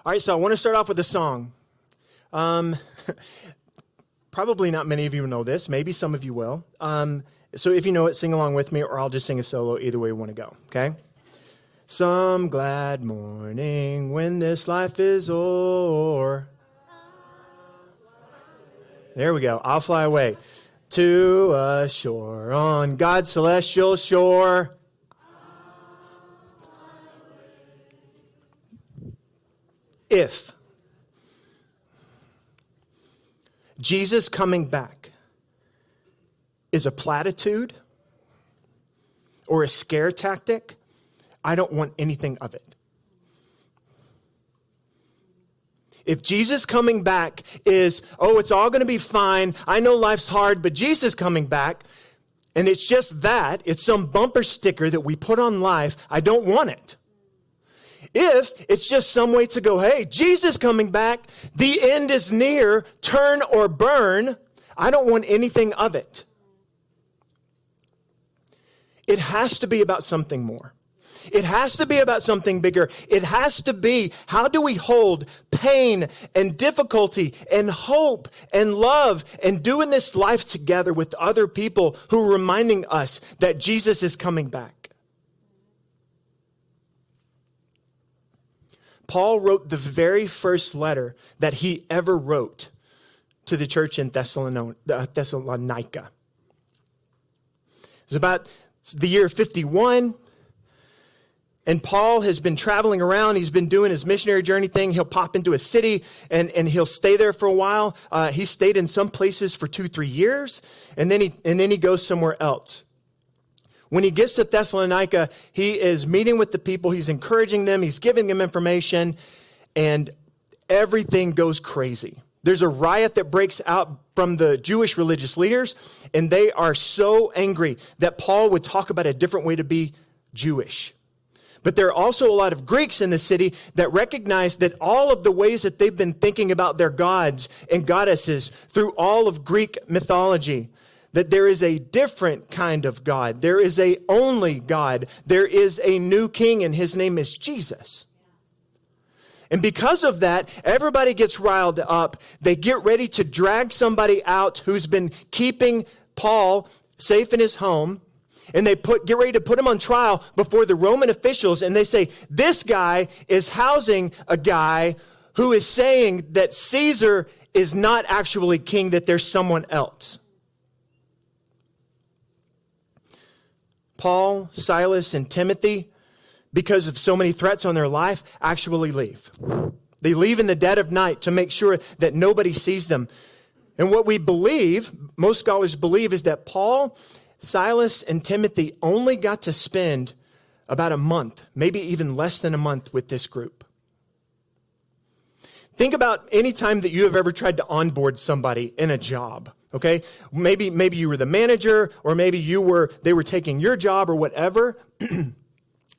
All right, so I want to start off with a song. Probably not many of you know this. Maybe some of you will. So if you know it, sing along with me, or I'll just sing a solo. Either way you want to go, okay? Some glad morning when this life is o'er. There we go. I'll fly away to a shore on God's celestial shore. If Jesus coming back is a platitude or a scare tactic, I don't want anything of it. If Jesus coming back is, it's all going to be fine. I know life's hard, but Jesus coming back, and it's just that, it's some bumper sticker that we put on life, I don't want it. If it's just some way to go, hey, Jesus coming back, the end is near, turn or burn, I don't want anything of it. It has to be about something more. It has to be about something bigger. It has to be, how do we hold pain and difficulty and hope and love and doing this life together with other people who are reminding us that Jesus is coming back? Paul wrote the very first letter that he ever wrote to the church in Thessalonica. It was about the year 51. And Paul has been traveling around. He's been doing his missionary journey thing. He'll pop into a city and he'll stay there for a while. He stayed in some places for 2-3 years. And then he goes somewhere else. When he gets to Thessalonica, he is meeting with the people. He's encouraging them. He's giving them information. And everything goes crazy. There's a riot that breaks out from the Jewish religious leaders. And they are so angry that Paul would talk about a different way to be Jewish. But there are also a lot of Greeks in the city that recognize that all of the ways that they've been thinking about their gods and goddesses through all of Greek mythology, that there is a different kind of God. There is a only God. There is a new king, and his name is Jesus. And because of that, everybody gets riled up. They get ready to drag somebody out who's been keeping Paul safe in his home. And they get ready to put him on trial before the Roman officials. And they say, this guy is housing a guy who is saying that Caesar is not actually king, that there's someone else. Paul, Silas, and Timothy, because of so many threats on their life, actually leave. They leave in the dead of night to make sure that nobody sees them. And what we believe, most scholars believe, is that Paul, Silas, and Timothy only got to spend about a month, maybe even less than a month with this group. Think about any time that you have ever tried to onboard somebody in a job, okay? Maybe you were the manager, or maybe they were taking your job or whatever, and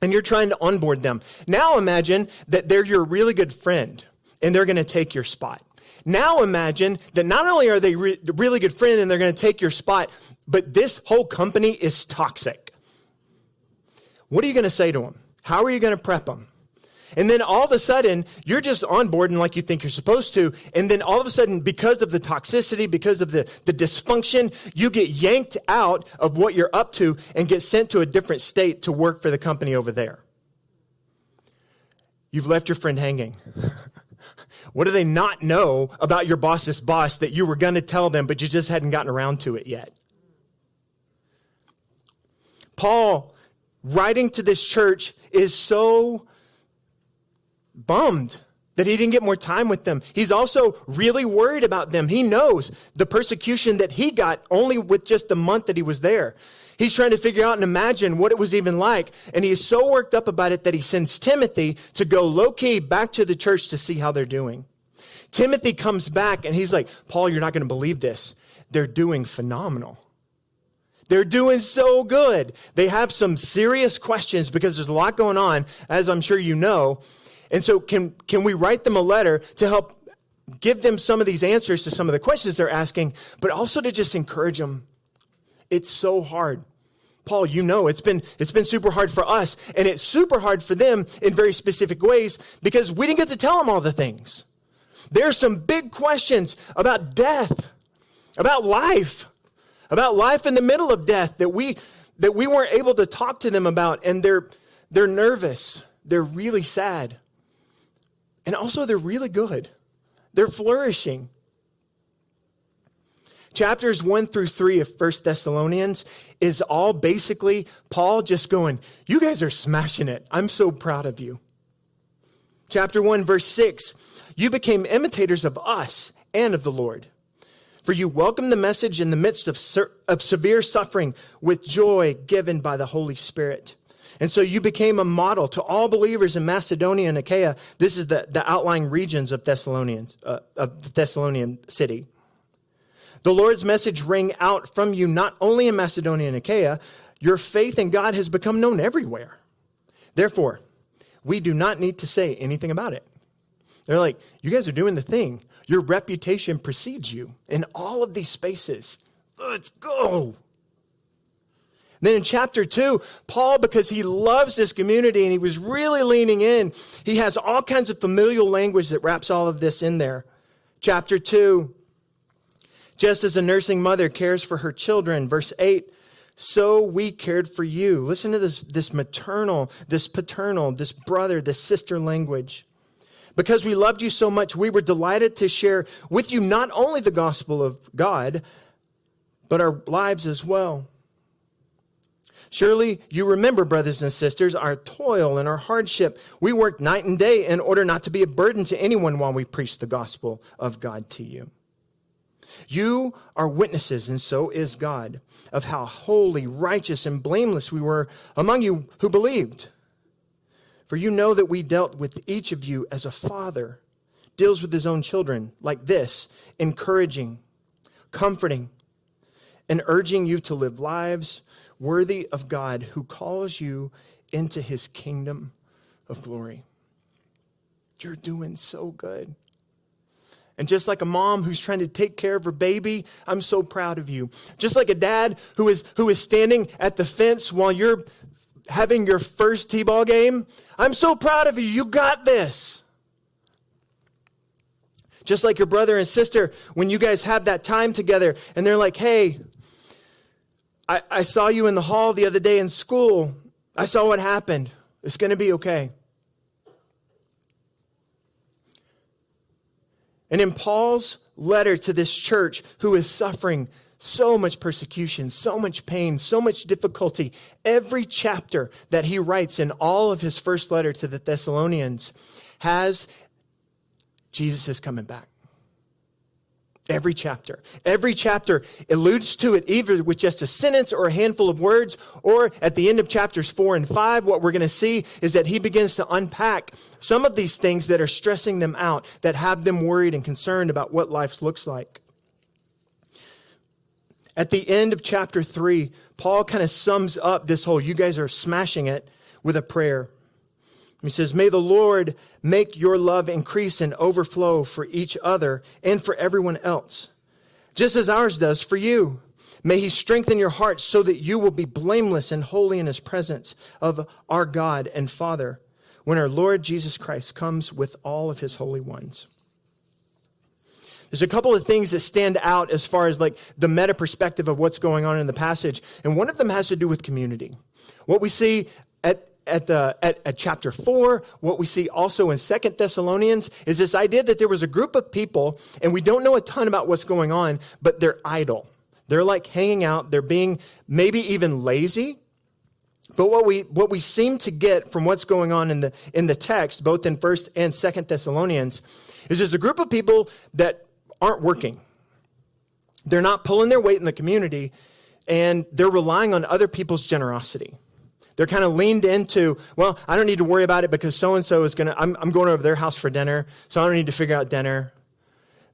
you're trying to onboard them. Now imagine that they're your really good friend, and they're going to take your spot. Now imagine that not only are they really good friend and they're going to take your spot, but this whole company is toxic. What are you going to say to them? How are you going to prep them? And then all of a sudden, you're just onboarding like you think you're supposed to. And then all of a sudden, because of the toxicity, because of the dysfunction, you get yanked out of what you're up to and get sent to a different state to work for the company over there. You've left your friend hanging. What do they not know about your boss's boss that you were going to tell them, but you just hadn't gotten around to it yet? Paul, writing to this church, is so bummed that he didn't get more time with them. He's also really worried about them. He knows the persecution that he got only with just the month that he was there. He's trying to figure out and imagine what it was even like. And he is so worked up about it that he sends Timothy to go low-key back to the church to see how they're doing. Timothy comes back and he's like, Paul, you're not going to believe this. They're doing phenomenal. They're doing so good. They have some serious questions because there's a lot going on, as I'm sure you know. And so can we write them a letter to help give them some of these answers to some of the questions they're asking, but also to just encourage them? It's so hard. Paul, you know, it's been super hard for us, and it's super hard for them in very specific ways because we didn't get to tell them all the things. There's some big questions about death, about life in the middle of death that we weren't able to talk to them about, and they're nervous. They're really sad. And also they're really good. They're flourishing. Chapters 1 through 3 of 1 Thessalonians is all basically Paul just going, you guys are smashing it. I'm so proud of you. Chapter 1, verse 6, you became imitators of us and of the Lord. For you welcomed the message in the midst of severe suffering with joy given by the Holy Spirit. And so you became a model to all believers in Macedonia and Achaia. This is the outlying regions of of the Thessalonian city. The Lord's message rang out from you not only in Macedonia and Achaia, your faith in God has become known everywhere. Therefore, we do not need to say anything about it. They're like, you guys are doing the thing. Your reputation precedes you in all of these spaces. Let's go. Then in chapter 2, Paul, because he loves this community and he was really leaning in, he has all kinds of familial language that wraps all of this in there. Chapter 2, just as a nursing mother cares for her children, verse 8, so we cared for you. Listen to this maternal, this paternal, this brother, this sister language. Because we loved you so much, we were delighted to share with you not only the gospel of God, but our lives as well. Surely you remember, brothers and sisters, our toil and our hardship. We worked night and day in order not to be a burden to anyone while we preached the gospel of God to you. You are witnesses, and so is God, of how holy, righteous, and blameless we were among you who believed. For you know that we dealt with each of you as a father deals with his own children, like this, encouraging, comforting, and urging you to live lives worthy of God who calls you into his kingdom of glory. You're doing so good. And just like a mom who's trying to take care of her baby, I'm so proud of you. Just like a dad who is standing at the fence while you're having your first t-ball game, I'm so proud of you. You got this. Just like your brother and sister, when you guys have that time together and they're like, hey, I saw you in the hall the other day in school. I saw what happened. It's going to be okay. And in Paul's letter to this church who is suffering so much persecution, so much pain, so much difficulty, every chapter that he writes in all of his first letter to the Thessalonians has Jesus is coming back. Every chapter alludes to it either with just a sentence or a handful of words, or at the end of chapters 4 and 5, what we're going to see is that he begins to unpack some of these things that are stressing them out, that have them worried and concerned about what life looks like. At the end of chapter 3, Paul kind of sums up this whole, you guys are smashing it, with a prayer. He says, may the Lord make your love increase and overflow for each other and for everyone else, just as ours does for you. May he strengthen your hearts so that you will be blameless and holy in his presence of our God and Father when our Lord Jesus Christ comes with all of his holy ones. There's a couple of things that stand out as far as like the meta perspective of what's going on in the passage. And one of them has to do with community. What we see at chapter 4, what we see also in 2 Thessalonians is this idea that there was a group of people, and we don't know a ton about what's going on, but they're idle. They're like hanging out. They're being maybe even lazy. But what we seem to get from what's going on in the text, both in 1 and 2 Thessalonians, is there's a group of people that aren't working. They're not pulling their weight in the community, and they're relying on other people's generosity. They're kind of leaned into, well, I don't need to worry about it because so-and-so is I'm going over to their house for dinner, so I don't need to figure out dinner.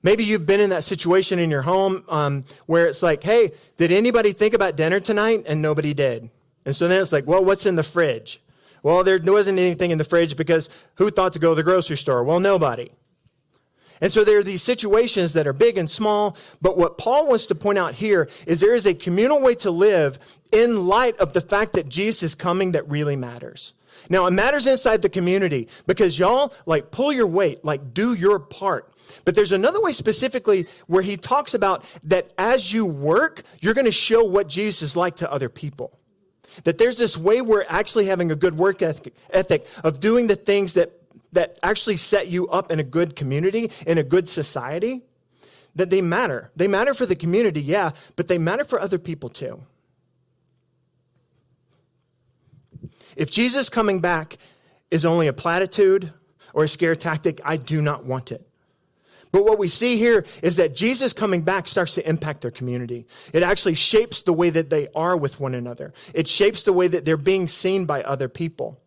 Maybe you've been in that situation in your home where it's like, hey, did anybody think about dinner tonight? And nobody did. And so then it's like, well, what's in the fridge? Well, there wasn't anything in the fridge because who thought to go to the grocery store? Well, nobody. And so there are these situations that are big and small, but what Paul wants to point out here is there is a communal way to live in light of the fact that Jesus is coming that really matters. Now, it matters inside the community because y'all, like, pull your weight, like, do your part. But there's another way specifically where he talks about that as you work, you're going to show what Jesus is like to other people. That there's this way we're actually having a good work ethic of doing the things that actually set you up in a good community, in a good society, that they matter. They matter for the community, yeah, but they matter for other people too. If Jesus coming back is only a platitude or a scare tactic, I do not want it. But what we see here is that Jesus coming back starts to impact their community. It actually shapes the way that they are with one another. It shapes the way that they're being seen by other people.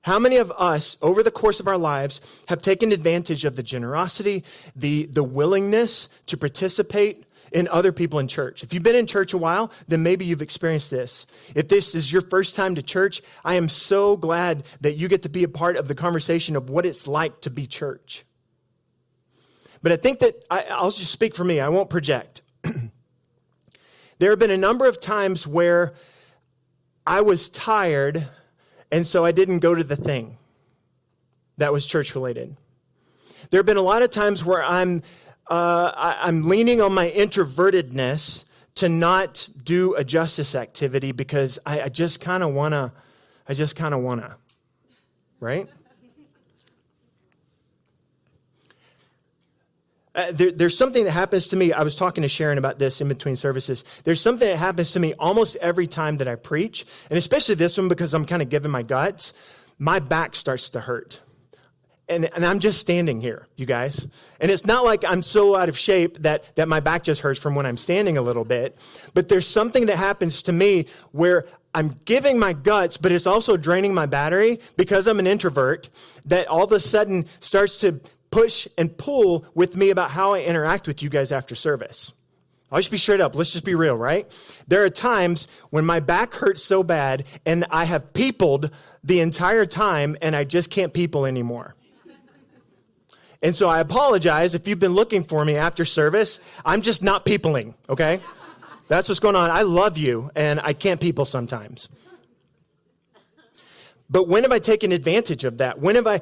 How many of us, over the course of our lives, have taken advantage of the generosity, the willingness to participate in other people in church? If you've been in church a while, then maybe you've experienced this. If this is your first time to church, I am so glad that you get to be a part of the conversation of what it's like to be church. But I think that I'll just speak for me. I won't project. There have been a number of times where I was tired, and so I didn't go to the thing that was church related. There have been a lot of times where I'm leaning on my introvertedness to not do a justice activity because I just kind of want to, right? There's something that happens to me. I was talking to Sharon about this in between services. There's something that happens to me almost every time that I preach, and especially this one because I'm kind of giving my guts. My back starts to hurt. And I'm just standing here, you guys. And it's not like I'm so out of shape that my back just hurts from when I'm standing a little bit. But there's something that happens to me where I'm giving my guts, but it's also draining my battery because I'm an introvert that all of a sudden starts to push and pull with me about how I interact with you guys after service. I'll just be straight up. Let's just be real, right? There are times when my back hurts so bad and I have peopled the entire time and I just can't people anymore. And so I apologize if you've been looking for me after service. I'm just not peopling, okay? That's what's going on. I love you, and I can't people sometimes. But when have I taken advantage of that? When have I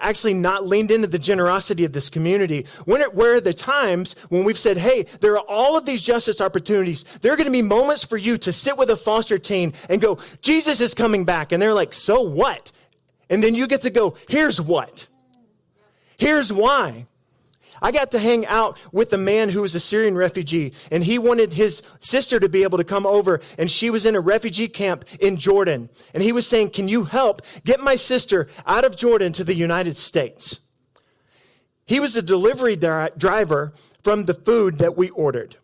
actually not leaned into the generosity of this community? Where are the times when we've said, hey, there are all of these justice opportunities. There are going to be moments for you to sit with a foster teen and go, Jesus is coming back. And they're like, so what? And then you get to go, here's what. Here's why. I got to hang out with a man who was a Syrian refugee, and he wanted his sister to be able to come over, and she was in a refugee camp in Jordan. And he was saying, can you help get my sister out of Jordan to the United States? He was the delivery driver from the food that we ordered.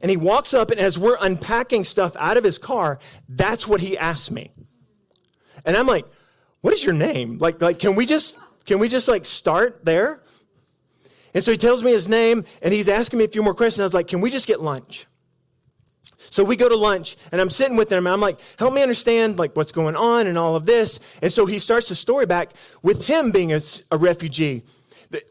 And he walks up, and as we're unpacking stuff out of his car, that's what he asked me. And I'm like, what is your name? Like, can we just like start there? And so he tells me his name and he's asking me a few more questions. I was like, can we just get lunch? So we go to lunch and I'm sitting with him and I'm like, help me understand like what's going on and all of this. And so he starts the story back with him being a refugee.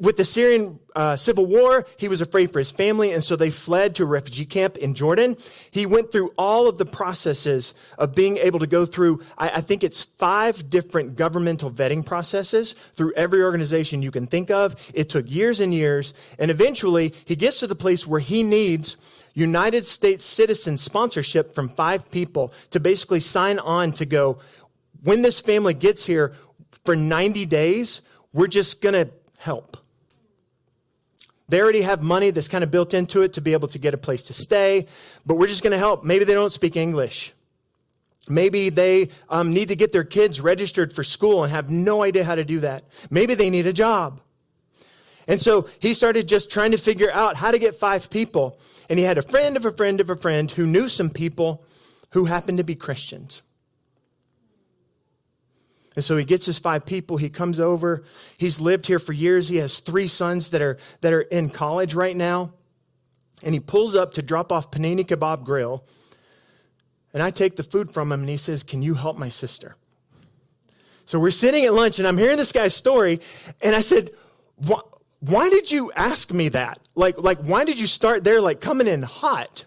With the Syrian civil war, he was afraid for his family, and so they fled to a refugee camp in Jordan. He went through all of the processes of being able to go through, I think it's 5 different governmental vetting processes through every organization you can think of. It took years and years, and eventually he gets to the place where he needs United States citizen sponsorship from 5 people to basically sign on to go, when this family gets here for 90 days, we're just going to help. They already have money that's kind of built into it to be able to get a place to stay, but we're just going to help. Maybe they don't speak English. Maybe they need to get their kids registered for school and have no idea how to do that. Maybe they need a job. And so he started just trying to figure out how to get 5 people. And he had a friend of a friend of a friend who knew some people who happened to be Christians. And so he gets his 5 people. He comes over. He's lived here for years. He has 3 sons that are in college right now. And he pulls up to drop off Panini Kebab Grill. And I take the food from him and he says, can you help my sister? So we're sitting at lunch and I'm hearing this guy's story. And I said, why did you ask me that? Like, why did you start there, like coming in hot?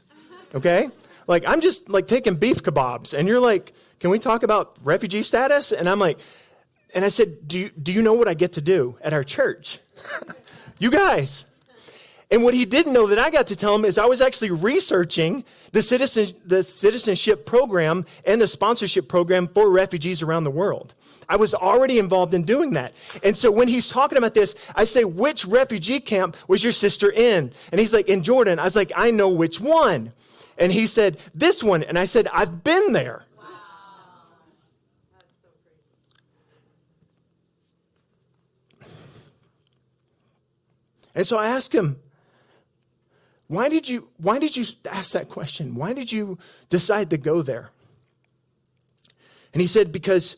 Okay. Like, I'm just like taking beef kebabs. And you're like, can we talk about refugee status? And I'm like, and I said, do you know what I get to do at our church? You guys. And what he didn't know that I got to tell him is I was actually researching the citizenship program and the sponsorship program for refugees around the world. I was already involved in doing that. And so when he's talking about this, I say, which refugee camp was your sister in? And he's like, in Jordan. I was like, I know which one. And he said, this one. And I said, I've been there. Wow. That's so crazy. And so I asked him, why did you ask that question? Why did you decide to go there? And he said, because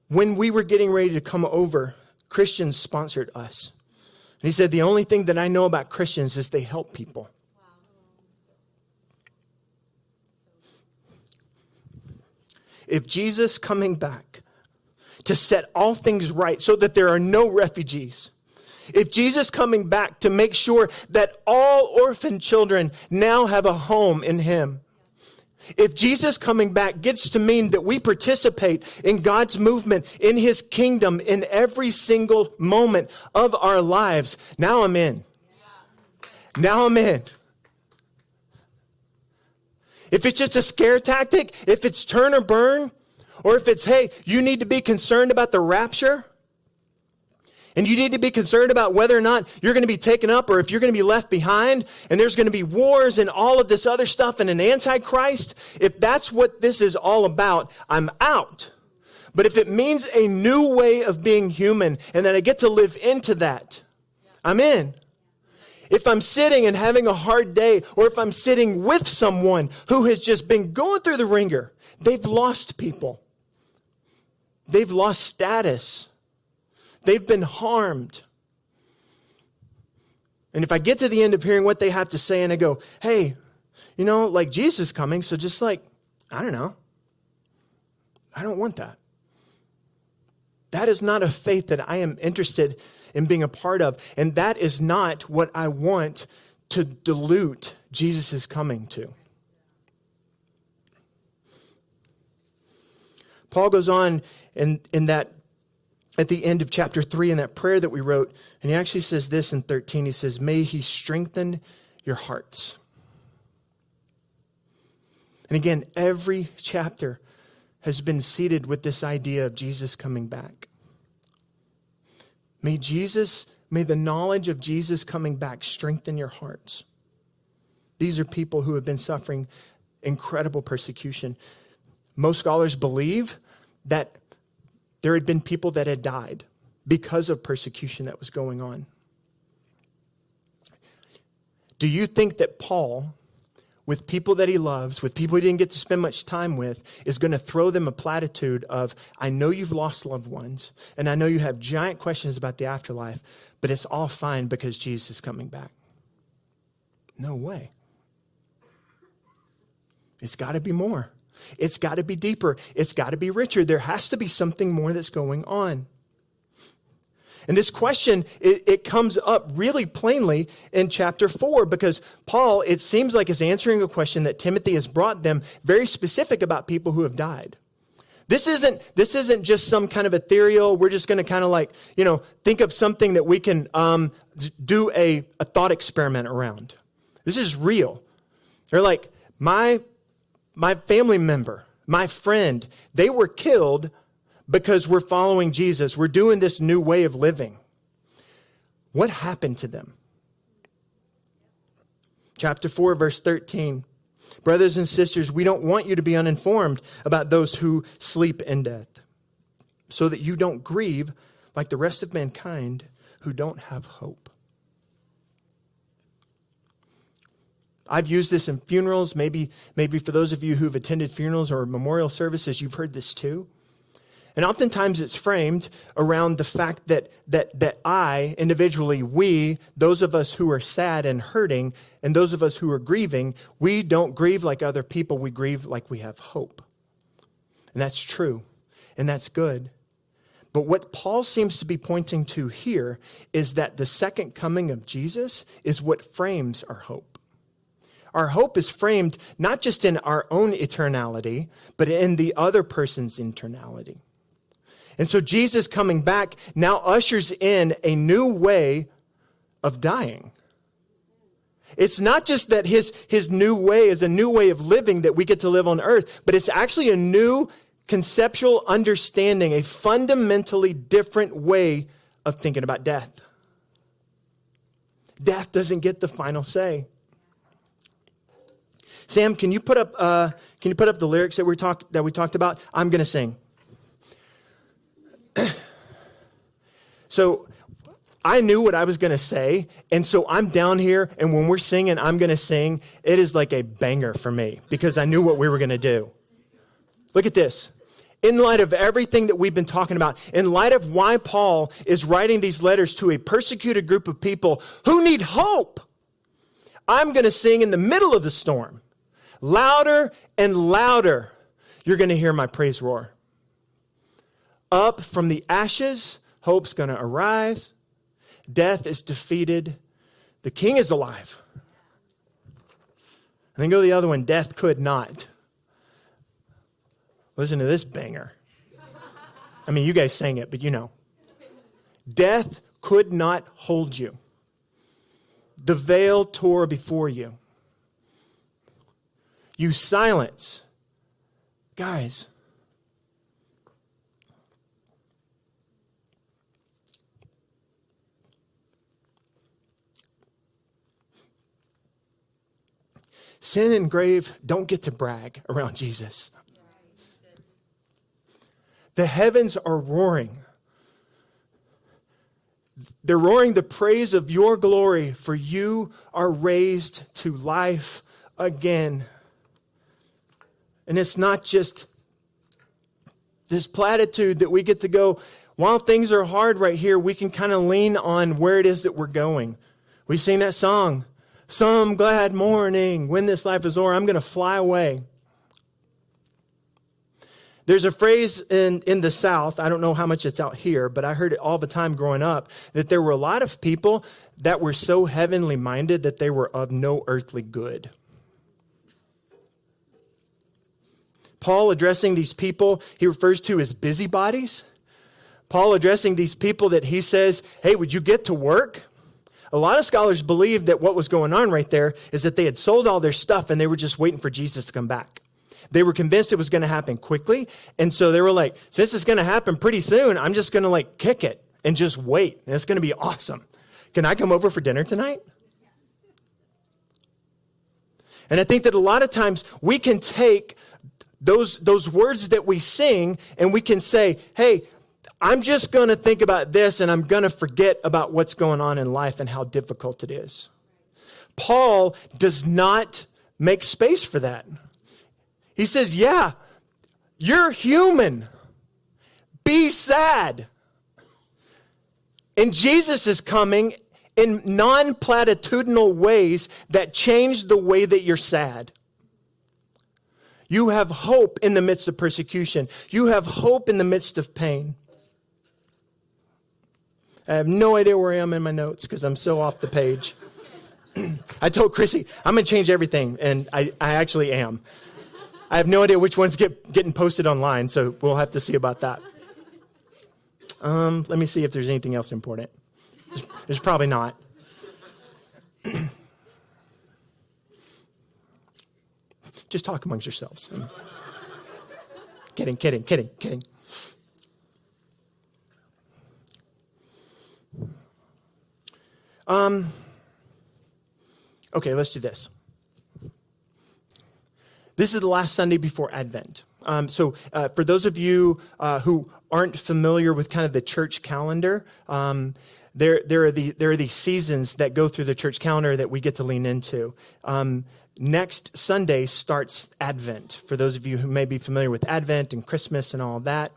when we were getting ready to come over, Christians sponsored us. And he said, the only thing that I know about Christians is they help people. If Jesus coming back to set all things right so that there are no refugees, if Jesus coming back to make sure that all orphan children now have a home in him, if Jesus coming back gets to mean that we participate in God's movement in his kingdom in every single moment of our lives, now I'm in. Now I'm in. If it's just a scare tactic, if it's turn or burn, or if it's, hey, you need to be concerned about the rapture, and you need to be concerned about whether or not you're going to be taken up or if you're going to be left behind, and there's going to be wars and all of this other stuff and an antichrist, if that's what this is all about, I'm out. But if it means a new way of being human and that I get to live into that, I'm in. If I'm sitting and having a hard day, or if I'm sitting with someone who has just been going through the ringer, they've lost people. They've lost status. They've been harmed. And if I get to the end of hearing what they have to say and I go, hey, you know, like Jesus is coming, so just like, I don't know. I don't want that. That is not a faith that I am interested in being a part of. And that is not what I want to dilute Jesus' coming to. Paul goes on in that, at the end of chapter 3 in that prayer that we wrote, and he actually says this in 13. He says, may he strengthen your hearts. And again, every chapter has been seeded with this idea of Jesus coming back. May the knowledge of Jesus coming back strengthen your hearts. These are people who have been suffering incredible persecution. Most scholars believe that there had been people that had died because of persecution that was going on. Do you think that Paul, with people that he loves, with people he didn't get to spend much time with, is going to throw them a platitude of, I know you've lost loved ones, and I know you have giant questions about the afterlife, but it's all fine because Jesus is coming back? No way. It's got to be more. It's got to be deeper. It's got to be richer. There has to be something more that's going on. And this question, it comes up really plainly in chapter 4 because Paul, it seems like, is answering a question that Timothy has brought them very specific about people who have died. This isn't just some kind of ethereal, we're just going to kind of like, think of something that we can do a thought experiment around. This is real. They're like, my family member, my friend, they were killed because we're following Jesus. We're doing this new way of living. What happened to them? Chapter 4, verse 13. Brothers and sisters, we don't want you to be uninformed about those who sleep in death, so that you don't grieve like the rest of mankind who don't have hope. I've used this in funerals. Maybe for those of you who've attended funerals or memorial services, you've heard this too. And oftentimes it's framed around the fact that I, individually, we, those of us who are sad and hurting, and those of us who are grieving, we don't grieve like other people. We grieve like we have hope. And that's true. And that's good. But what Paul seems to be pointing to here is that the second coming of Jesus is what frames our hope. Our hope is framed not just in our own eternality, but in the other person's eternality. And so Jesus coming back now ushers in a new way of dying. It's not just that his new way is a new way of living that we get to live on earth, but it's actually a new conceptual understanding, a fundamentally different way of thinking about death. Death doesn't get the final say. Sam, can you put up the lyrics that we talked about? I'm going to sing. So I knew what I was going to say, and so I'm down here, and when we're singing, I'm going to sing. It is like a banger for me because I knew what we were going to do. Look at this. In light of everything that we've been talking about, in light of why Paul is writing these letters to a persecuted group of people who need hope, I'm going to sing in the middle of the storm. Louder and louder, you're going to hear my praise roar. Up from the ashes, hope's going to arise. Death is defeated. The King is alive. And then go to the other one, death could not. Listen to this banger. I mean, you guys sang it, but you know. Death could not hold you. The veil tore before you. You silence. Guys. Sin and grave don't get to brag around Jesus. The heavens are roaring. They're roaring the praise of your glory, for you are raised to life again. And it's not just this platitude that we get to go, while things are hard right here, we can kind of lean on where it is that we're going. We sing that song, some glad morning, when this life is o'er, I'm going to fly away. There's a phrase in the South, I don't know how much it's out here, but I heard it all the time growing up, that there were a lot of people that were so heavenly minded that they were of no earthly good. Paul addressing these people, he refers to as busybodies. Paul addressing these people that he says, hey, would you get to work? A lot of scholars believe that what was going on right there is that they had sold all their stuff and they were just waiting for Jesus to come back. They were convinced it was going to happen quickly. And so they were like, since it's going to happen pretty soon, I'm just going to kick it and just wait. And it's going to be awesome. Can I come over for dinner tonight? And I think that a lot of times we can take those words that we sing and we can say, hey, I'm just going to think about this and I'm going to forget about what's going on in life and how difficult it is. Paul does not make space for that. He says, yeah, you're human. Be sad. And Jesus is coming in non-platitudinal ways that change the way that you're sad. You have hope in the midst of persecution. You have hope in the midst of pain. I have no idea where I am in my notes because I'm so off the page. I told Chrissy, I'm going to change everything, and I actually am. I have no idea which ones getting posted online, so we'll have to see about that. Let me see if there's anything else important. There's probably not. Just talk amongst yourselves. Kidding. Okay, let's do this. This is the last Sunday before Advent. So for those of you who aren't familiar with kind of the church calendar, there are these seasons that go through the church calendar that we get to lean into. next Sunday starts Advent, for those of you who may be familiar with Advent and Christmas and all of that.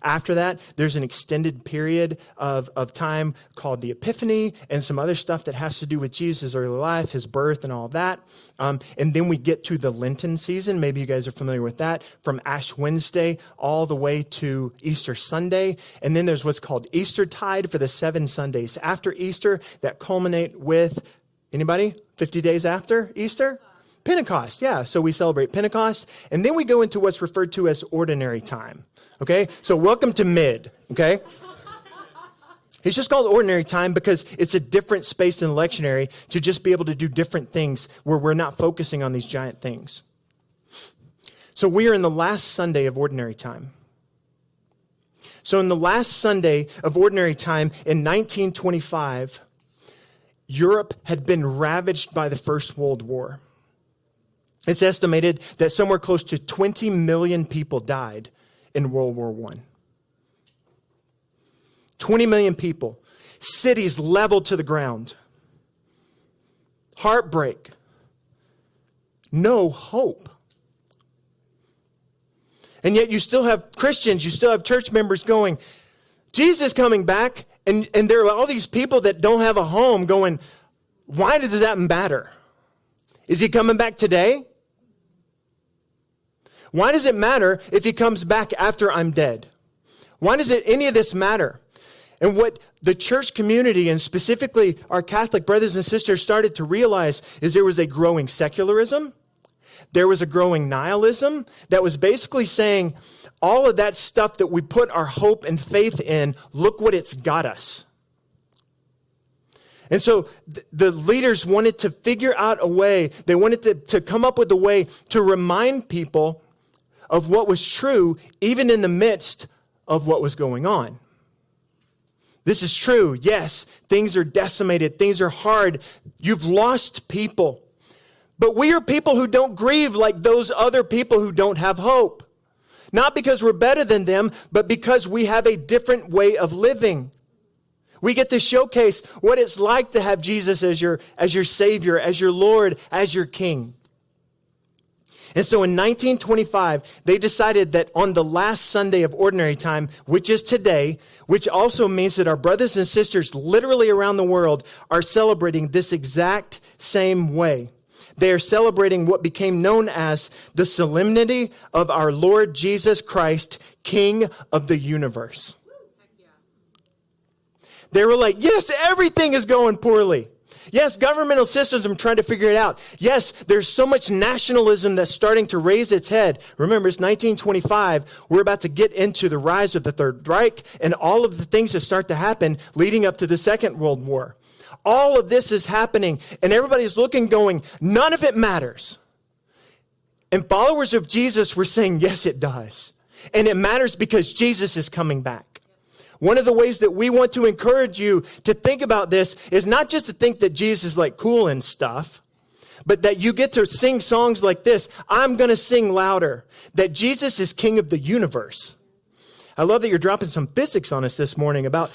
After that, there's an extended period of time called the Epiphany and some other stuff that has to do with Jesus' early life, his birth and all of that. And then we get to the Lenten season. Maybe you guys are familiar with that, from Ash Wednesday all the way to Easter Sunday. And then there's what's called Eastertide for the 7 Sundays after Easter that culminate with, anybody? 50 days after Easter? Pentecost, yeah. So we celebrate Pentecost. And then we go into what's referred to as ordinary time. Okay? So welcome to mid. Okay? It's just called ordinary time because it's a different space in the lectionary to just be able to do different things where we're not focusing on these giant things. So we are in the last Sunday of ordinary time. So in the last Sunday of ordinary time in 1925, Europe had been ravaged by the First World War. It's estimated that somewhere close to 20 million people died in World War I. 20 million people. Cities leveled to the ground. Heartbreak. No hope. And yet you still have Christians, you still have church members going, Jesus is coming back. And there are all these people that don't have a home going, why does that matter? Is he coming back today? Why does it matter if he comes back after I'm dead? Why does any of this matter? And what the church community, and specifically our Catholic brothers and sisters, started to realize is there was a growing secularism. There was a growing nihilism that was basically saying, all of that stuff that we put our hope and faith in, look what it's got us. And so the leaders wanted to figure out a way, they wanted to come up with a way to remind people of what was true, even in the midst of what was going on. This is true. Yes, things are decimated. Things are hard. You've lost people. But we are people who don't grieve like those other people who don't have hope. Not because we're better than them, but because we have a different way of living. We get to showcase what it's like to have Jesus as your Savior, as your Lord, as your King. And so in 1925, they decided that on the last Sunday of ordinary time, which is today, which also means that our brothers and sisters literally around the world are celebrating this exact same way. They are celebrating what became known as the solemnity of our Lord Jesus Christ, King of the universe. They were like, yes, everything is going poorly. Yes, governmental systems are trying to figure it out. Yes, there's so much nationalism that's starting to raise its head. Remember, it's 1925. We're about to get into the rise of the Third Reich and all of the things that start to happen leading up to the Second World War. All of this is happening, and everybody's looking, going, none of it matters. And followers of Jesus were saying, yes, it does. And it matters because Jesus is coming back. One of the ways that we want to encourage you to think about this is not just to think that Jesus is like cool and stuff, but that you get to sing songs like this. I'm going to sing louder, that Jesus is King of the universe. I love that you're dropping some physics on us this morning about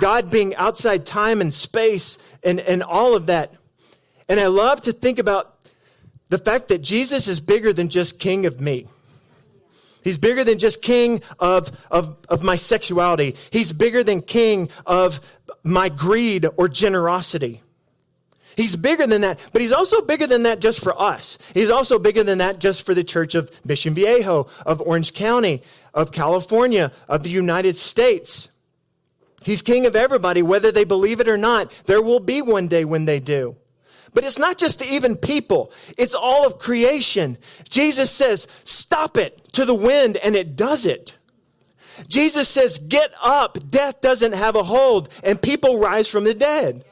God being outside time and space and all of that. And I love to think about the fact that Jesus is bigger than just king of me. He's bigger than just king of my sexuality. He's bigger than king of my greed or generosity. He's bigger than that, but he's also bigger than that just for us. He's also bigger than that just for the Church of Mission Viejo, of Orange County, of California, of the United States. He's king of everybody, whether they believe it or not. There will be one day when they do. But it's not just even people. It's all of creation. Jesus says, stop it to the wind, and it does it. Jesus says, get up. Death doesn't have a hold, and people rise from the dead.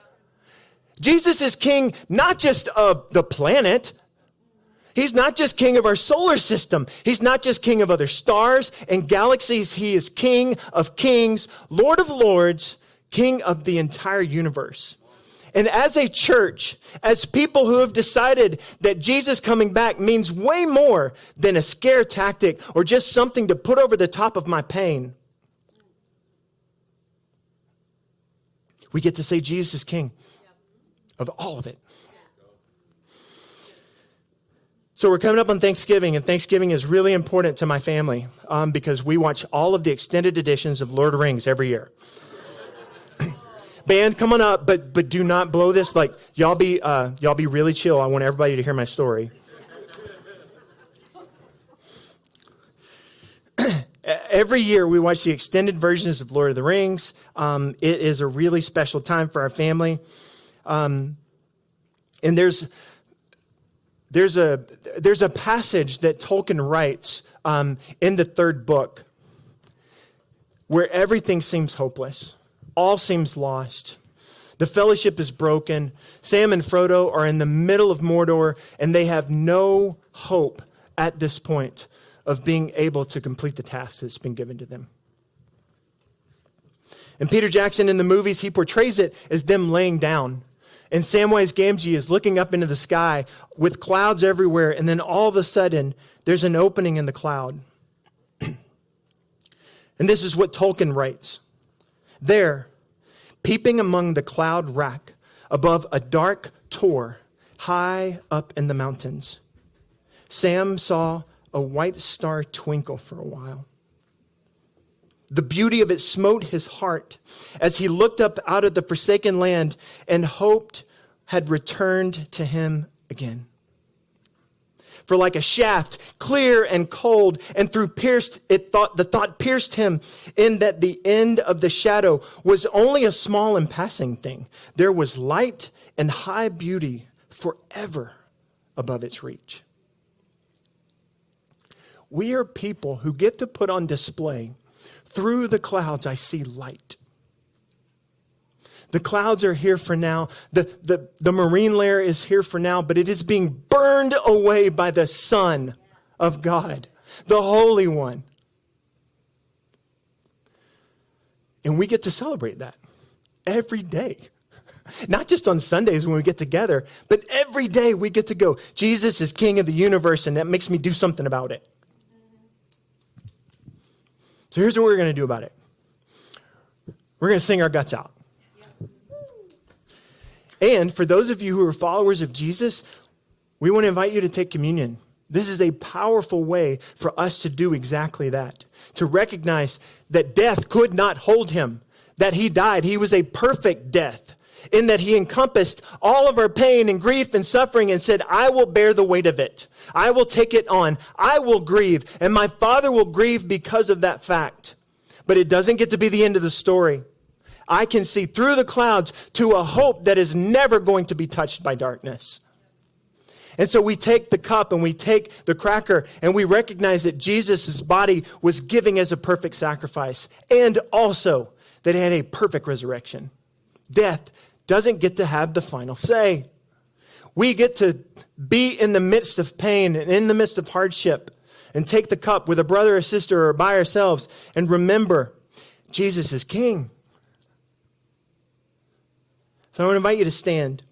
Jesus is king not just of the planet. He's not just king of our solar system. He's not just king of other stars and galaxies. He is king of kings, Lord of lords, king of the entire universe. And as a church, as people who have decided that Jesus coming back means way more than a scare tactic or just something to put over the top of my pain, we get to say Jesus is king of all of it. So we're coming up on Thanksgiving, and Thanksgiving is really important to my family because we watch all of the extended editions of Lord of the Rings every year. Band, come on up, but do not blow this. Like, y'all be really chill. I want everybody to hear my story. Every year we watch the extended versions of Lord of the Rings. It is a really special time for our family. And there's a passage that Tolkien writes in the third book where everything seems hopeless. All seems lost. The fellowship is broken. Sam and Frodo are in the middle of Mordor, and they have no hope at this point of being able to complete the task that's been given to them. And Peter Jackson in the movies, he portrays it as them laying down. And Samwise Gamgee is looking up into the sky with clouds everywhere, and then all of a sudden, there's an opening in the cloud. And this is what Tolkien writes. There, peeping among the cloud rack, above a dark tor, high up in the mountains, Sam saw a white star twinkle for a while. The beauty of it smote his heart as he looked up out of the forsaken land and hoped had returned to him again. For like a shaft, clear and cold, and the thought pierced him in that the end of the shadow was only a small and passing thing. There was light and high beauty forever above its reach. We are people who get to put on display, through the clouds I see light. The clouds are here for now. The marine layer is here for now, but it is being burned away by the Son of God, the Holy One. And we get to celebrate that every day. Not just on Sundays when we get together, but every day we get to go, Jesus is King of the universe, and that makes me do something about it. So here's what we're going to do about it. We're going to sing our guts out. And for those of you who are followers of Jesus, we want to invite you to take communion. This is a powerful way for us to do exactly that. To recognize that death could not hold him, that he died. He was a perfect death in that he encompassed all of our pain and grief and suffering and said, I will bear the weight of it. I will take it on. I will grieve, and my Father will grieve because of that fact. But it doesn't get to be the end of the story. I can see through the clouds to a hope that is never going to be touched by darkness. And so we take the cup and we take the cracker and we recognize that Jesus' body was giving as a perfect sacrifice, and also that it had a perfect resurrection. Death doesn't get to have the final say. We get to be in the midst of pain and in the midst of hardship and take the cup with a brother or sister or by ourselves and remember Jesus is King. So I want to invite you to stand.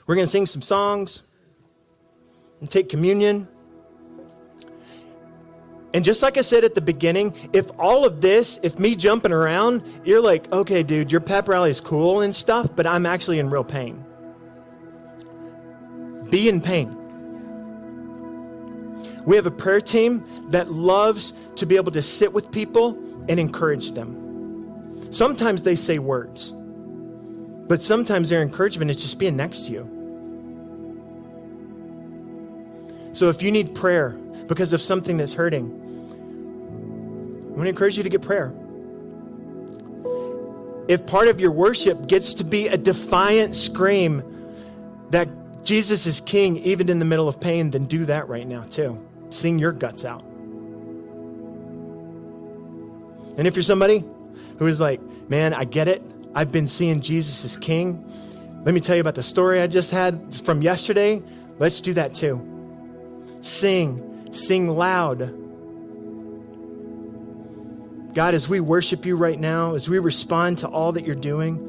We're going to sing some songs and take communion. And just like I said at the beginning, if all of this, if me jumping around, you're like, okay, dude, your pep rally is cool and stuff, but I'm actually in real pain. Be in pain. We have a prayer team that loves to be able to sit with people and encourage them. Sometimes they say words, but sometimes their encouragement is just being next to you. So if you need prayer because of something that's hurting, I want to encourage you to get prayer. If part of your worship gets to be a defiant scream that Jesus is King even in the middle of pain, then do that right now too. Sing your guts out. And if you're somebody who is like, man, I get it. I've been seeing Jesus as King. Let me tell you about the story I just had from yesterday. Let's do that too. Sing loud. God, as we worship you right now, as we respond to all that you're doing,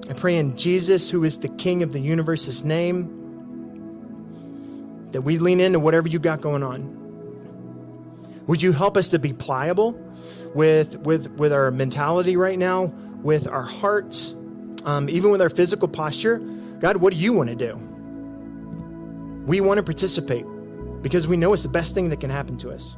I pray in Jesus, who is the King of the universe's name, that we lean into whatever you got going on. Would you help us to be pliable with our mentality right now, with our hearts, even with our physical posture? God, what do you want to do? We want to participate because we know it's the best thing that can happen to us.